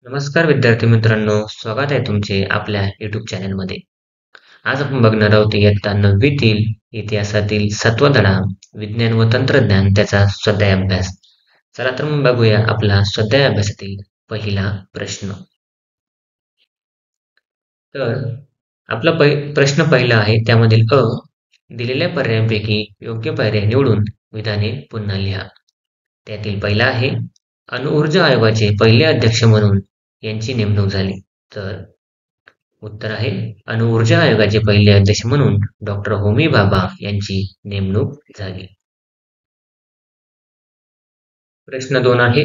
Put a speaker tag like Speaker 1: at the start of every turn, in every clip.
Speaker 1: नमस्कार विद्यार्थी मित्रांनो, स्वागत आहे तुमचे आपल्या YouTube चॅनलमध्ये. आज आपण बघणार आहोत इयत्ता 9वीतील इतिहासातील 7वा धडा विज्ञान व तंत्रज्ञान त्याचा स्वाध्याय अभ्यास. चला तर मग बघूया आपला स्वाध्याय अभ्यासातील पहिला प्रश्न. तर आपला प्रश्न पहिला आहे त्यामधील अ दिलेल्या पर्यायांपैकी योग्य पर्याय निवडून विधाने पुन्हा लिहा. त्यातील पहिला आहे अणुऊर्जा आयोगाचे पहिले अध्यक्ष म्हणून यांची नेमणूक झाली. तर उत्तर आहे अणुऊर्जा आयोगाचे पहिले अध्यक्ष म्हणून डॉक्टर होमी भाभा यांची नेमणूक झाली. प्रश्न 2 आहे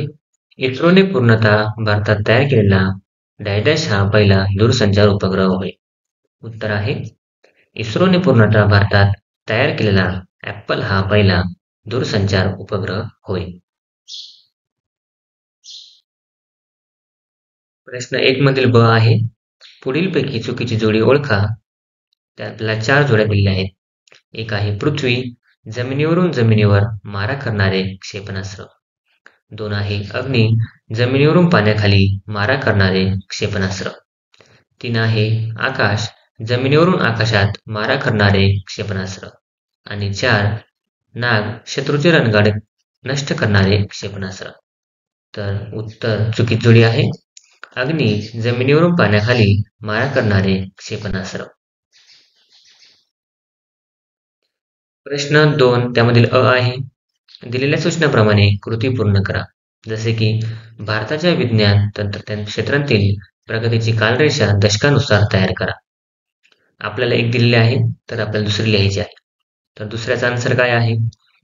Speaker 1: इस्रोने पूर्णतः भारतात तयार केलेला डायडॅश हा पहिला दूरसंचार उपग्रह होय. उत्तर आहे इस्रोने पूर्णतः भारतात तयार केलेला ॲपल हा पहिला दूरसंचार उपग्रह होय. प्रश्न 1 मधील ब आहे पुढीलपैकी चुकीची जोडी ओळखा. त्यातल्या 4 जोड्या दिलेल्या आहेत. एक आहे पृथ्वी जमिनीवरून जमिनीवर मारा करणारे क्षेपणास्त्र. 2 आहे अग्नी जमिनीवरून पाण्याखाली मारा करणारे क्षेपणास्त्र. 3 आहे आकाश जमिनीवरून आकाशात मारा करणारे क्षेपणास्त्र. आणि 4 नाग शत्रूचे रणगाड नष्ट करणारे क्षेपणास्त्र. तर उत्तर चुकीची जोडी आहे अग्नी जमिनीवरून पाण्याखाली मारा करणारे क्षेपणास्त्र. प्रश्न 2 त्यामधील अ आहे दिलेल्या सूचनाप्रमाणे कृती पूर्ण करा. जसे की भारताच्या विज्ञान तंत्रज्ञान क्षेत्रातील प्रगतीची कालरेषा दशकानुसार तयार करा. आपल्याला एक दिलेले आहे तर आपल्याला दुसरी लिहायची आहे. तर दुसऱ्याचा आन्सर काय आहे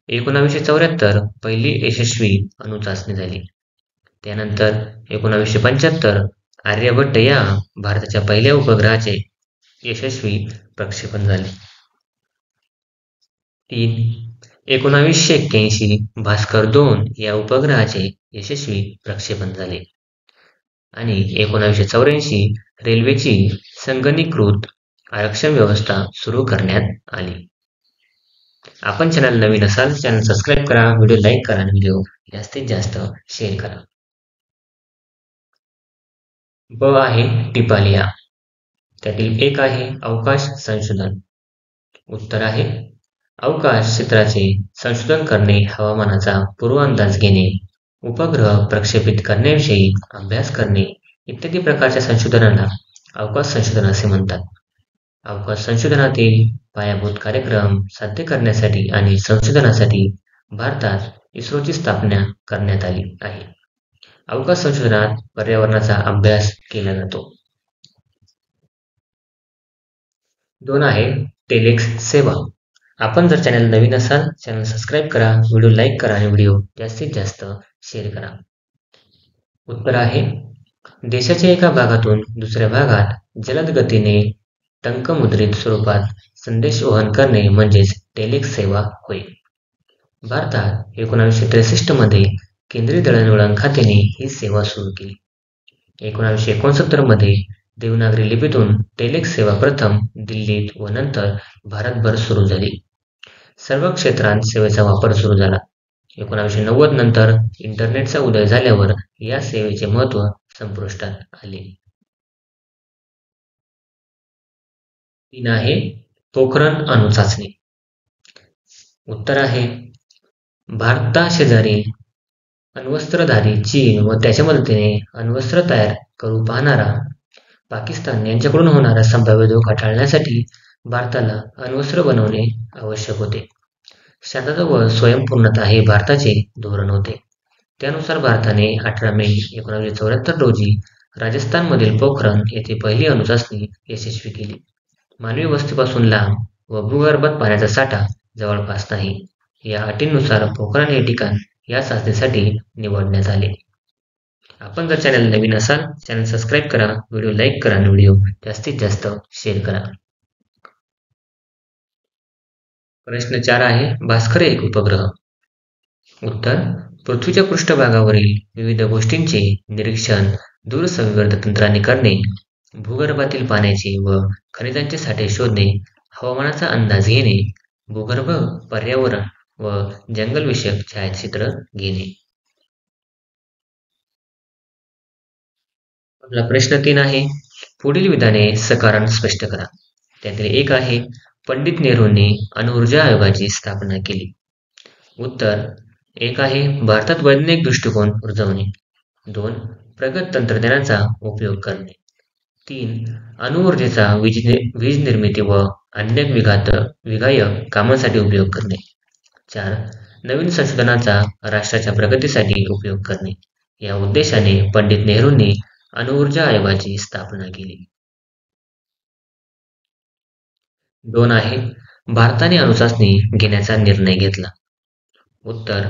Speaker 1: 1974 पहिली यशस्वी अणुचाचणी झाली. त्यानंतर 1975 आर्यभट्ट या भारताच्या पहिल्या उपग्रहाचे यशस्वी प्रक्षेपण झाले. 3 1981 भास्कर 2 या उपग्रहाचे यशस्वी प्रक्षेपण झाले. आणि 1984 रेल्वेची संगणकीकृत आरक्षण व्यवस्था सुरू करण्यात आली. आपण चॅनल नवीन असाल चॅनल सबस्क्राईब करा, व्हिडिओ लाईक करा आणि व्हिडिओ जास्तीत जास्त शेअर करा. ब आहे टिपा लिहा. त्यातील एक आहे अवकाश संशोधन. उत्तर आहे अवकाश क्षेत्राचे संशोधन करणे, हवामानाचा पूर्वअंदाज घेणे, उपग्रह प्रक्षेपित करण्याविषयी अभ्यास करणे इत्यादी प्रकारच्या संशोधनाला अवकाश संशोधन असे म्हणतात. अवकाश संशोधनातील पायाभूत कार्यक्रम साध्य करण्यासाठी आणि संशोधनासाठी भारतात इस्रोची स्थापना करण्यात आली आहे. अवकाश संशोधनात पर्यावरणाचा अभ्यास केला जातो. 2 आहे टेलेक्स सेवा. आपण जर चॅनल नवीन असाल चॅनल सबस्क्राईब करा, व्हिडिओ लाईक करा आणि व्हिडिओ जास्तीत जास्त शेअर करा. उत्तर आहे देशाच्या एका भागातून दुसऱ्या भागात जलद गतीने टंकमुद्रित स्वरूपात संदेश वहन करणे म्हणजेच टेलेक्स सेवा होय. भारतात 1963 मध्ये केंद्रीय दळणवळण खात्याने ही सेवा सुरू केली. 1969 मध्ये देवनागरी लिपीतून टेलेक्स सेवा प्रथम दिल्लीत व नंतर भारतभर सुरू झाली. सर्व क्षेत्रांत सेवेचा वापर सुरू झाला. 1990 नंतर इंटरनेटचा उदय झाल्यावर या सेवेचे महत्त्व संपुष्टात आले. 3 आहे पोखरण अणुचाचणी. उत्तर आहे भारताशेजारी अण्वस्त्रधारी चीन व त्याच्या मदतीने अण्वस्त्र तयार करू पाहणारा पाकिस्तान यांच्याकडून होणारा संभाव्य धोका टाळण्यासाठी भारताला अण्वस्त्र बनवणे आवश्यक होते. शांतता व स्वयंपूर्णता हे भारताचे धोरण होते. त्यानुसार भारताने 18 मे 1974 रोजी राजस्थानमधील पोखरण येथे पहिली अणुचाचणी यशस्वी केली. मानवी वस्तीपासून लांब व भूगर्भात पाण्याचा साठा जवळपास नाही या अटींनुसार पोखरण हे ठिकाण या चाचणीसाठी निवडण्यात आले. आपण जर चॅनल नवीन असाल चॅनल सबस्क्राईब करा, व्हिडिओ लाईक करा आणि व्हिडिओ जास्तीत जास्त शेअर करा. प्रश्न 4 आहे भास्कर 1 उपग्रह. उत्तर पृथ्वीच्या पृष्ठभागावरील विविध गोष्टींचे निरीक्षण दूरसंवेदी तंत्राने करणे, भूगर्भातील पाण्याचे व खनिजांचे साठे शोधणे, हवामानाचा अंदाज घेणे, भूगर्भ पर्यावरण व जंगलविषयक छायाचित्र घेणे. आपला प्रश्न 3 आहे. पुढील विधाने सकारण स्पष्ट करा. त्यातील एक आहे, पंडित नेहरूंनी अणुऊर्जा आयोगाची स्थापना केली. उत्तर एक आहे, भारतात वैज्ञानिक दृष्टिकोन रुजवणे. 2. प्रगत तंत्रज्ञानाचा उपयोग करणे. 3. अणुऊर्जेचा वीज निर्मिती व अन्य विघातक कामांसाठी उपयोग करणे. 4. नवीन संशोधनाचा राष्ट्राच्या प्रगतीसाठी उपयोग करणे. या उद्देशाने पंडित नेहरूंनी अणुऊर्जा आयोगाची स्थापना केली. 2 आहे, भारताने अणुचाचणी घेण्याचा निर्णय घेतला. उत्तर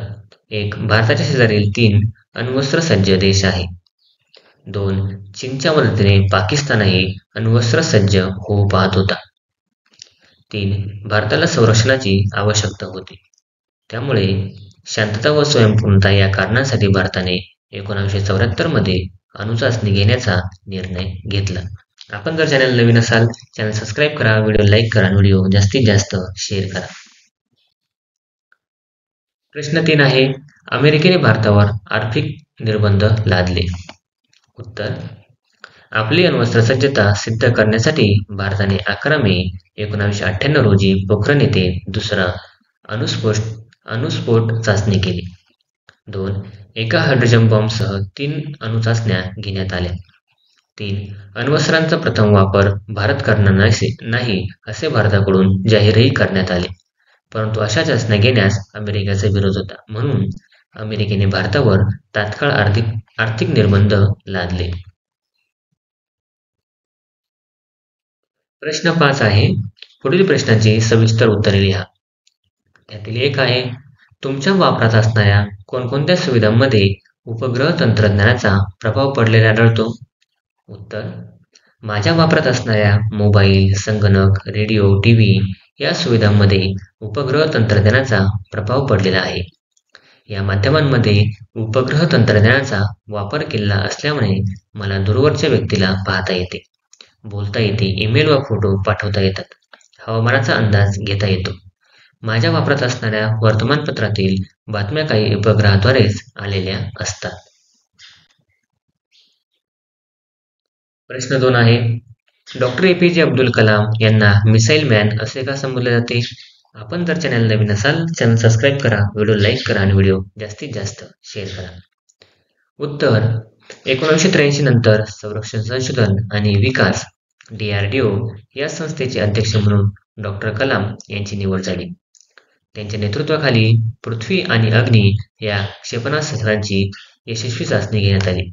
Speaker 1: 1. भारताच्या शेजारील 3 अण्वस्त्रसज्ज देश आहे. 2. चीनच्या मदतीने पाकिस्तानही अण्वस्त्रसज्ज होऊ पाहत होता. 3. भारताला संरक्षणाची आवश्यकता होती. त्यामुळे शांतता व स्वयंपूर्णता या कारणांसाठी भारताने 1974 मध्ये अणुचाचणी घेण्याचा निर्णय घेतला. आपण जर चॅनल नवीन असाल, चॅनल सबस्क्राईब करा, व्हिडिओ लाईक करा, व्हिडिओ जास्तीत जास्त शेअर करा. प्रश्न 3 आहे, अमेरिकेने भारतावर आर्थिक निर्बंध लादले. उत्तर आपली अण्वस्त्रसज्जता सिद्ध करण्यासाठी भारताने 11 मे 1998 रोजी पोखरण येथे दुसरा अणुस्फोट चाचणी केली. 2. एका हायड्रोजन बॉम्बसह 3 अणुचाचण्या घेण्यात आल्या. 3. अण्वस्त्रांचा प्रथम वापर भारत करणार नाही असे भारताकडून जाहीरही करण्यात आले. परंतु अशा चाचण्या घेण्यास अमेरिकेचा विरोध होता, म्हणून अमेरिकेने भारतावर तात्काळ आर्थिक निर्बंध लादले. प्रश्न 5 आहे, पुढील प्रश्नाची सविस्तर उत्तरे लिहा. त्यातील एक आहे, तुमच्या वापरात असणाऱ्या कोणकोणत्या सुविधांमध्ये उपग्रह तंत्रज्ञानाचा प्रभाव पडलेला आढळतो? उत्तर माझ्या वापरात असणाऱ्या मोबाईल, संगणक, रेडिओ, टीव्ही या सुविधांमध्ये उपग्रह तंत्रज्ञानाचा प्रभाव पडलेला आहे. या माध्यमांमध्ये उपग्रह तंत्रज्ञानाचा वापर केलेला असल्यामुळे मला दूरवरच्या व्यक्तीला पाहता येते, बोलता येते, ईमेल व फोटो पाठवता येतात, हवामानाचा अंदाज घेता येतो. माझ्या वापरात असणाऱ्या वर्तमानपत्रातील बातम्या काही उपग्रहाद्वारेच आलेल्या असतात. प्रश्न 2 आहे, डॉक्टर APJ अब्दुल कलाम यांना मिसाईल मॅन असे का संबोधले जाते? आपण जर चॅनल नवीन असाल, चॅनल सबस्क्राईब करा, व्हिडिओ लाईक करा आणि व्हिडिओ जास्तीत जास्त शेअर करा. उत्तर 1983 नंतर संरक्षण संशोधन आणि विकास DRDO या संस्थेचे अध्यक्ष म्हणून डॉक्टर कलाम यांची निवड झाली. त्यांच्या नेतृत्वाखाली पृथ्वी आणि अग्नी या क्षेपणास्त्रांची यशस्वी चाचणी घेण्यात आली.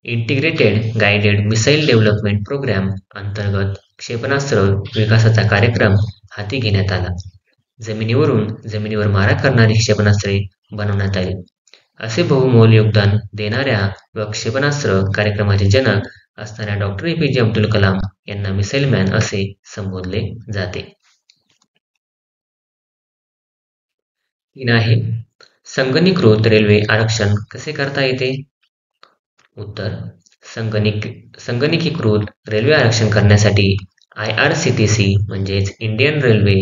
Speaker 1: Integrated guided missile development program अंतर्गत क्षेपणास्त्र विकासाचा कार्यक्रम हाती घेण्यात आला. जमिनीवर मारा करणारी क्षेपणास्त्रे बनवण्यात आली. असे बहुमोल योगदान देणाऱ्या व क्षेपणास्त्र कार्यक्रमाचे जनक असणाऱ्या डॉक्टर APJ अब्दुल कलाम यांना मिसाईल मॅन असे संबोधले जाते. 3 आहे, संगणकीकृत रेल्वे आरक्षण कसे करता येते? उत्तर संगणकीकृत रेल्वे आरक्षण करण्यासाठी IRCTC म्हणजेच Indian railway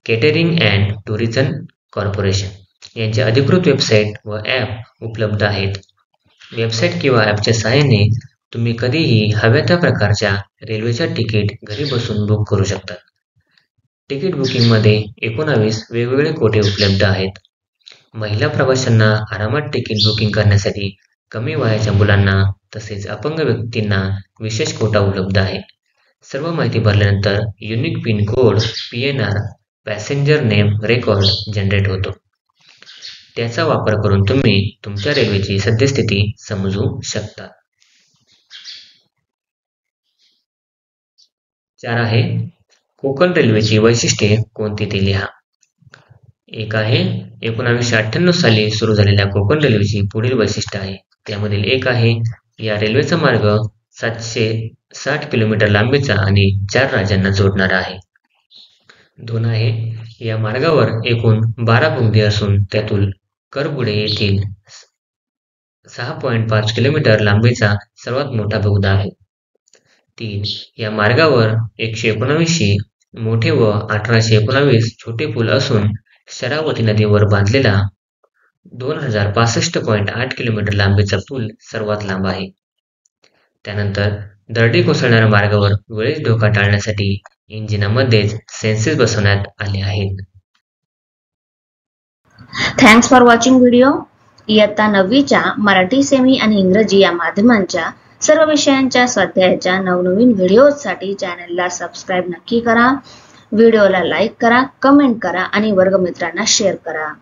Speaker 1: catering and tourism corporation यांचे अधिकृत वेबसाईट व ॲप उपलब्ध आहेत. वेबसाईट किंवा ॲपच्या सहाय्याने तुम्ही कधीही हव्या त्या प्रकारच्या रेल्वेच्या तिकीट घरी बसून बुक करू शकता. तिकीट बुकिंगमध्ये 19 वेगवेगळे कोटे उपलब्ध आहेत. महिला प्रवाशांना आरामात तिकीट बुकिंग करण्यासाठी कमी वयाच्या मुलांना तसेच अपंग व्यक्तींना विशेष कोटा उपलब्ध आहे. सर्व माहिती भरल्यानंतर unique pin code PNR passenger name record generate होतो. त्याचा वापर करून तुम्ही तुमच्या रेल्वेची सद्यस्थिती समजू शकता. 4 आहे, कोकण रेल्वेची वैशिष्ट्ये कोणती ते लिहा. 1 आहे, 1998 साली सुरू झालेल्या कोकण रेल्वेची पुढील वैशिष्ट्य आहे. त्यामधील एक आहे, या रेल्वेचा मार्ग 760 किलोमीटर लांबीचा आणि 4 राज्यांना जोडणारा आहे. 2 आहे, या मार्गावर एकूण 12 बोगदे असून त्यातील करबुडे येथील 6.5 किलोमीटर लांबीचा सर्वात मोठा बोगदा आहे. 3. या मार्गावर 119 मोठे व 1819 छोटे पूल असून शरावती नदीवर बांधलेला 2065.8 किलोमीटर लांबीचा पूल सर्वात लांब आहे. त्यानंतर दरडी कोसळणाऱ्या मार्गावर वेळेस धोका टाळण्यासाठी इंजिनामध्येच सेन्सेस बसवण्यात आले आहेत.
Speaker 2: Thanks for watching video. इयत्ता 9वीच्या मराठी, सेमी आणि इंग्रजी या माध्यमांच्या सर्व विषयांच्या स्वाध्यायाच्या नवनवीन व्हिडिओसाठी चॅनलला सबस्क्राईब नक्की करा. व्हिडिओला लाईक करा, कमेंट करा आणि वर्गमित्रांना शेअर करा.